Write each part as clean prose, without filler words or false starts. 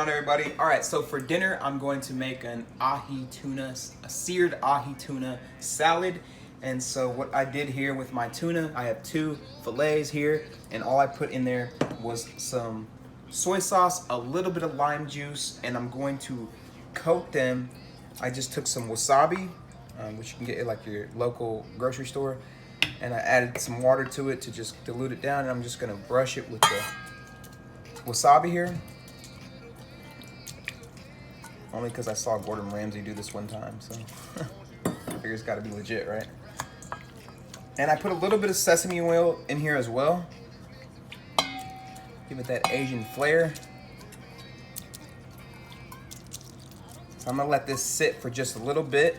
on, everybody? All right, so for dinner, I'm going to make an ahi tuna, a seared ahi tuna salad. And so what I did here with my tuna, I have 2 fillets here, and all I put in there was some soy sauce, a little bit of lime juice, and I'm going to coat them. I just took some wasabi, which you can get at like your local grocery store, and I added some water to it to just dilute it down, and I'm just gonna brush it with the wasabi here. Only because I saw Gordon Ramsay do this one time, so I figure it's gotta be legit, right? And I put a little bit of sesame oil in here as well. Give it that Asian flair. So I'm gonna let this sit for just a little bit.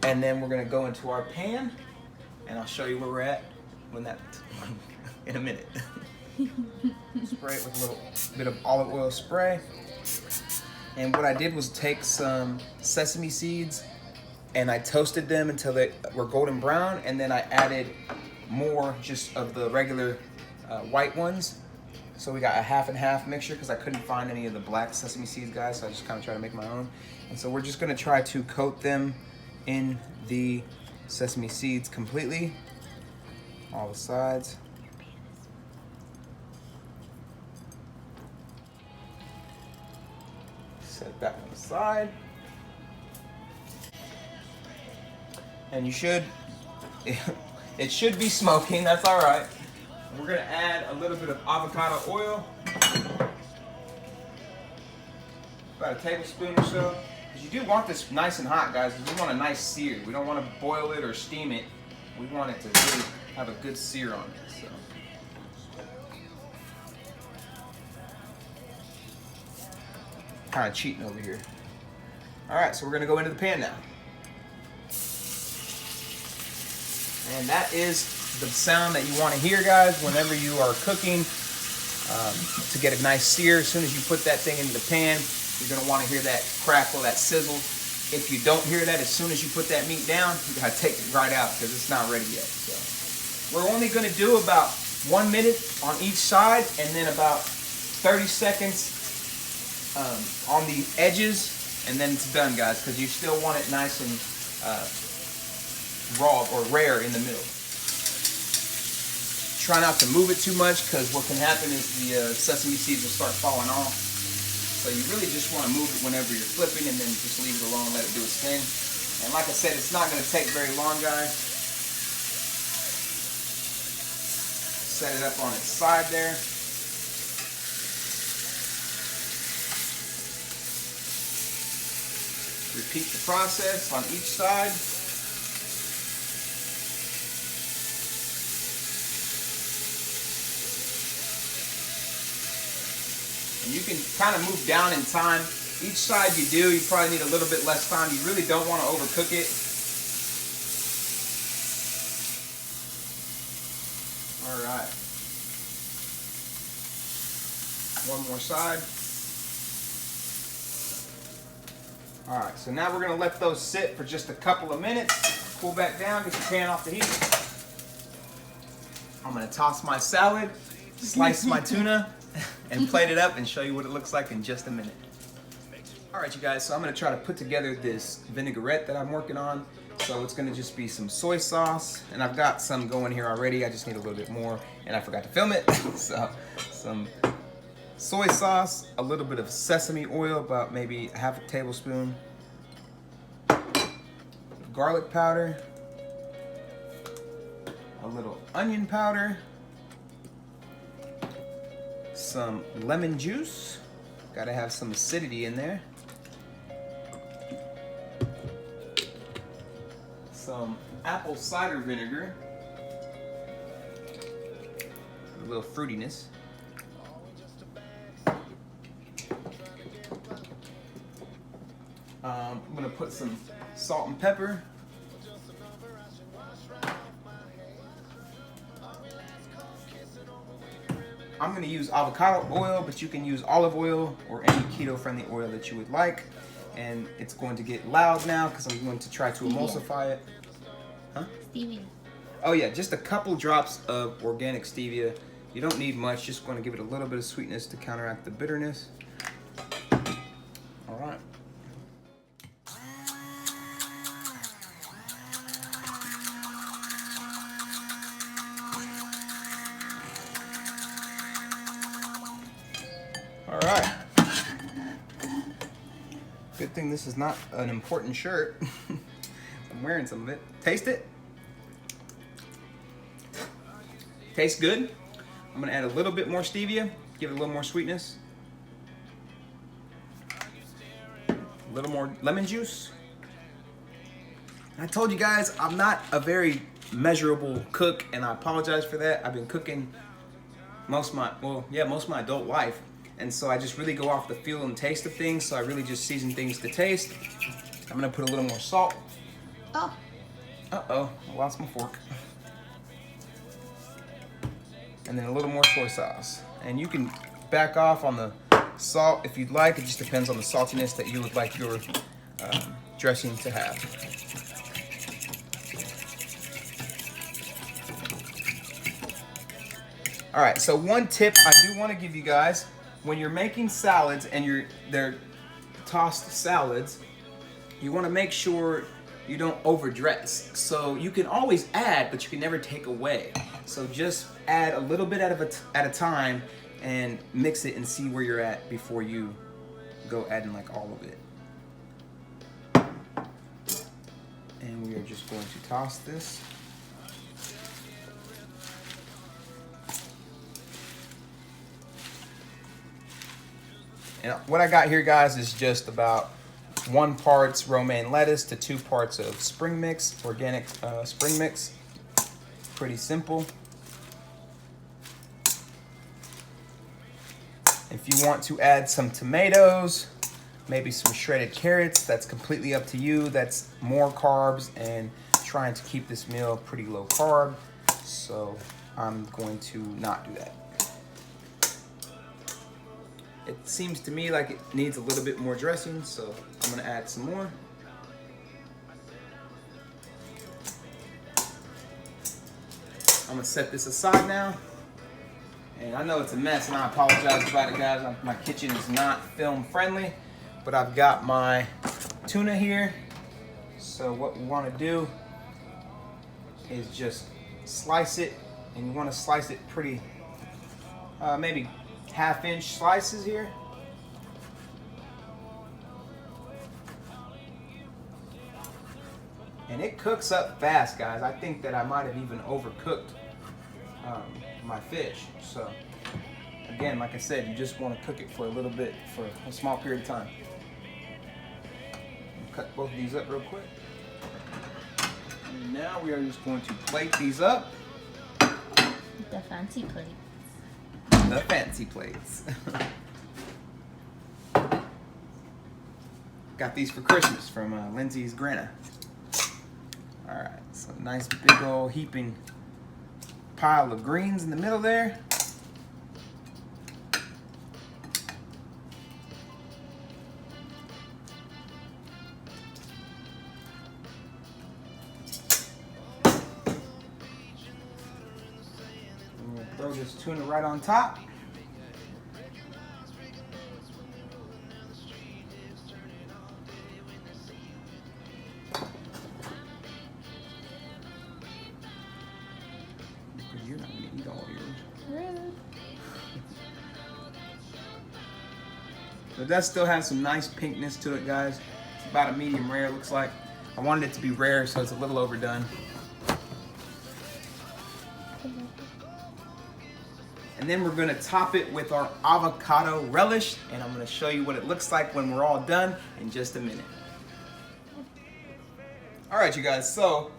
And then we're gonna go into our pan, and I'll show you where we're at when that, in a minute. Spray it with a little bit of olive oil spray. And what I did was take some sesame seeds and I toasted them until they were golden brown, and then I added more just of the regular white ones. So we got a half and half mixture because I couldn't find any of the black sesame seeds, guys, so I just kind of tried to make my own. And so we're just gonna try to coat them in the sesame seeds completely, all the sides. Set that one aside. And you should, it should be smoking, that's all right. We're gonna add a little bit of avocado oil, about a tablespoon or so. Because you do want this nice and hot, guys. We want a nice sear. We don't want to boil it or steam it. We want it to really have a good sear on it. So. Kind of cheating over here. All right, so we're gonna go into the pan now. And that is the sound that you want to hear, guys, whenever you are cooking to get a nice sear. As soon as you put that thing into the pan, you're going to want to hear that crackle, that sizzle. If you don't hear that, as soon as you put that meat down, you got to take it right out because it's not ready yet. So we're only going to do about 1 minute on each side and then about 30 seconds on the edges, and then it's done, guys, because you still want it nice and raw or rare in the middle. Try not to move it too much because what can happen is the sesame seeds will start falling off. So you really just want to move it whenever you're flipping, and then just leave it alone, let it do its thing. And like I said, it's not going to take very long, guys. Set it up on its side there. Repeat the process on each side. And you can kind of move down in time. Each side you do, you probably need a little bit less time. You really don't want to overcook it. All right. One more side. All right, so now we're gonna let those sit for just a couple of minutes. Pull back down, get your pan off the heat. I'm gonna toss my salad, slice my tuna, and plate it up and show you what it looks like in just a minute. All right, you guys, so I'm gonna try to put together this vinaigrette that I'm working on. So it's gonna just be some soy sauce, and I've got some going here already. I just need a little bit more, and I forgot to film it. So some soy sauce, a little bit of sesame oil, about maybe half a tablespoon, garlic powder, a little onion powder, some lemon juice, gotta have some acidity in there, some apple cider vinegar, a little fruitiness, I'm gonna put some salt and pepper, I'm going to use avocado oil, but you can use olive oil or any keto-friendly oil that you would like. And it's going to get loud now because I'm going to try to emulsify it. Huh? Stevia. Oh yeah, just a couple drops of organic stevia You don't need much, just want to give it a little bit of sweetness to counteract the bitterness. All right. All right. Good thing this is not an important shirt. I'm wearing some of it. Taste it. Tastes good. I'm gonna add a little bit more stevia, give it a little more sweetness. A little more lemon juice. I told you guys I'm not a very measurable cook, and I apologize for that. I've been cooking most of my adult life, and so I just really go off the feel and taste of things. So I really just season things to taste. I'm gonna put a little more salt. Oh. Uh-oh, I lost my fork. And then a little more soy sauce. And you can back off on the salt if you'd like. It just depends on the saltiness that you would like your dressing to have. All right, so one tip I do want to give you guys, when you're making salads and they're tossed salads, you want to make sure you don't overdress. So you can always add, but you can never take away. So just add a little bit at a time and mix it and see where you're at before you go adding like all of it. And we are just going to toss this. And what I got here, guys, is just about 1 part romaine lettuce to 2 parts of spring mix, organic spring mix. Pretty simple. If you want to add some tomatoes, maybe some shredded carrots, that's completely up to you. That's more carbs and trying to keep this meal pretty low carb. So I'm going to not do that. It seems to me like it needs a little bit more dressing, so I'm gonna add some more. I'm gonna set this aside now. And I know it's a mess, and I apologize about it, guys. My kitchen is not film friendly, but I've got my tuna here. So what we wanna do is just slice it, and you wanna slice it pretty, maybe 1/2-inch slices here. And it cooks up fast, guys. I think that I might have even overcooked my fish. So again, like I said, you just want to cook it for a little bit, for a small period of time. Cut both of these up real quick. And now we are just going to plate these up. The fancy plate. The fancy plates. Got these for Christmas from Lindsay's Grana. All right, so nice big old heaping pile of greens in the middle there. And we'll throw this tuna right on top. You're not gonna eat all of yours. But it does still have some nice pinkness to it, guys. It's about a medium rare, looks like. I wanted it to be rare, so it's a little overdone. And then we're gonna top it with our avocado relish, and I'm gonna show you what it looks like when we're all done in just a minute. All right, you guys, so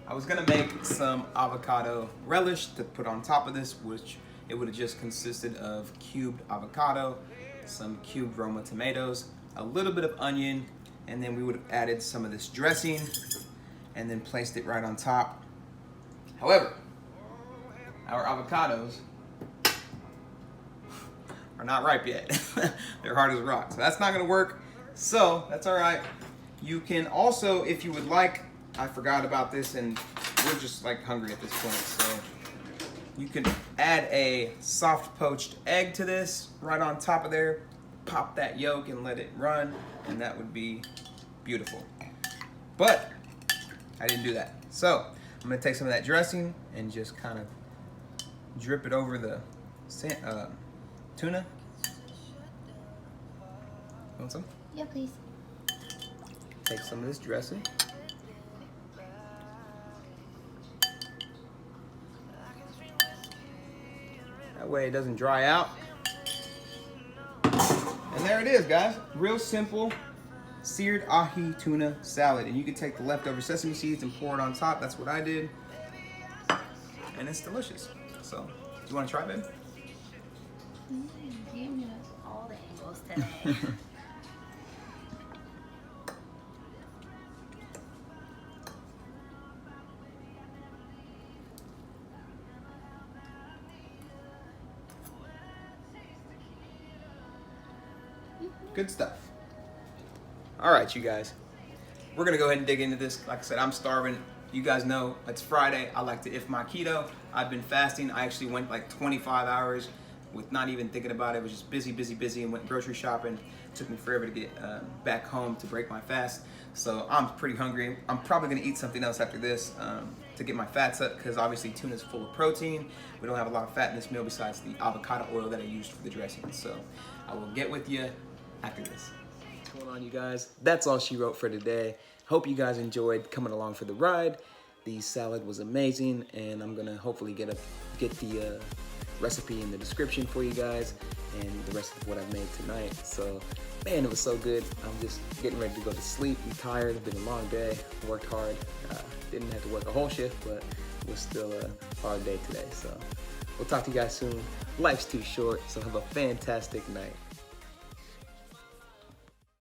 I was gonna make some avocado relish to put on top of this, which it would have just consisted of cubed avocado, some cubed Roma tomatoes, a little bit of onion, and then we would have added some of this dressing and then placed it right on top. However, our avocados are not ripe yet. They're hard as rock, so that's not gonna work. So that's all right. You can also, if you would like, I forgot about this, and we're just like hungry at this point, so You can add a soft poached egg to this right on top of there. Pop that yolk and let it run, and that would be beautiful. But I didn't do that. So I'm gonna take some of that dressing and just kind of drip it over the tuna. Want some? Yeah, please. Take some of this dressing. That way it doesn't dry out. And there it is, guys. Real simple seared ahi tuna salad. And you can take the leftover sesame seeds and pour it on top. That's what I did. And it's delicious. So, do you want to try, babe? You know all the angles today. Good stuff. All right, you guys. We're gonna go ahead and dig into this. Like I said, I'm starving. You guys know it's Friday. I like to if my keto. I've been fasting. I actually went like 25 hours with not even thinking about it. It was just busy, and went grocery shopping. It took me forever to get back home to break my fast. So I'm pretty hungry. I'm probably gonna eat something else after this to get my fats up, because obviously tuna is full of protein. We don't have a lot of fat in this meal besides the avocado oil that I used for the dressing. So I will get with you after this. What's going on, you guys? That's all she wrote for today. Hope you guys enjoyed coming along for the ride. The salad was amazing, and I'm gonna hopefully get the recipe in the description for you guys and the rest of what I've made tonight. So, man, it was so good. I'm just getting ready to go to sleep. I'm tired. It's been a long day. Worked hard. Didn't have to work a whole shift, but it was still a hard day today. So, we'll talk to you guys soon. Life's too short, so have a fantastic night.